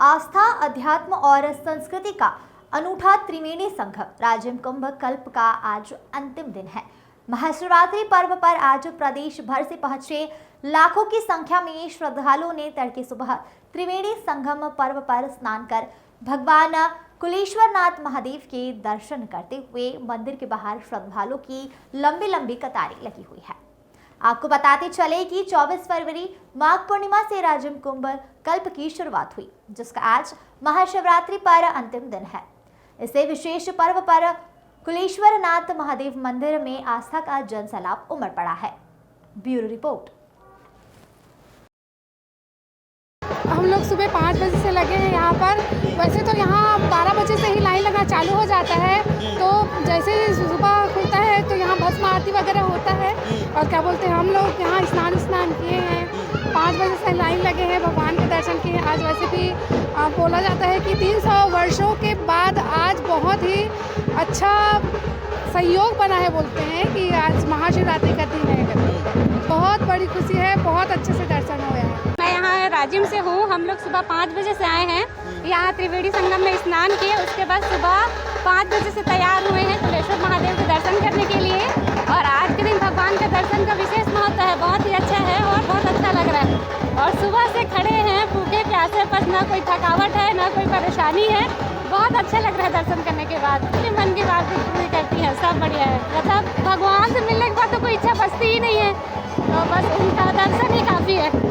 आस्था, अध्यात्म और संस्कृति का अनूठा त्रिवेणी संगम राजिम कुंभ कल्प का आज अंतिम दिन है। महाशिवरात्रि पर्व पर आज प्रदेश भर से पहुंचे लाखों की संख्या में श्रद्धालुओं ने तड़के सुबह त्रिवेणी संगम पर्व पर स्नान कर भगवान कुलेश्वरनाथ महादेव के दर्शन करते हुए मंदिर के बाहर श्रद्धालुओं की लंबी लंबी कतारें लगी हुई है। आपको बताते चले कि 24 फरवरी माघ पूर्णिमा से राजिम कुंभ कल्प की शुरुआत हुई, जिसका आज महाशिवरात्रि पर अंतिम दिन है। इसे विशेष पर्व पर कुलेश्वरनाथ महादेव मंदिर में आस्था का जनसैलाब उमड़ पड़ा है। Bureau report. हम लोग सुबह 5 बजे से लगे हैं यहाँ पर। वैसे तो यहाँ 12 बजे से ही लाइन लगना चालू हो जाता है, तो जैसे ही सुबह खुलता है तो यहाँ भस्म आरती वगैरह होता है। और क्या बोलते हैं, हम लोग यहाँ स्नान किए हैं, 5 बजे से लाइन लगे हैं, भगवान के दर्शन किए हैं। आज वैसे भी बोला जाता है कि 300 वर्षों के बाद आज बहुत ही अच्छा सहयोग बना है। बोलते हैं कि आज महाशिवरात्रि का दिन है, बहुत बड़ी खुशी है, बहुत अच्छे से दर्शन हुए हैं। मैं यहाँ राजिम से हूँ। हम लोग सुबह 5 बजे से आए हैं, यहाँ त्रिवेणी संगम में स्नान किए। उसके बाद सुबह 5 बजे से तैयार हुए हैं कुलेश्वर महादेव के दर्शन करने के लिए। और आज के दिन भगवान के दर्शन का विशेष महत्व है, बहुत ही अच्छा है और बहुत अच्छा लग रहा है। और सुबह से खड़े हैं भूखे प्यासे, पर ना कोई थकावट है ना कोई परेशानी है, बहुत अच्छा लग रहा है दर्शन करने के बाद। अपने मन की बात पूरी करती है, सब बढ़िया है। मतलब भगवान से मिलने के बाद तो कोई इच्छा बचती ही नहीं है, तो बस उनका दर्शन ही काफ़ी है।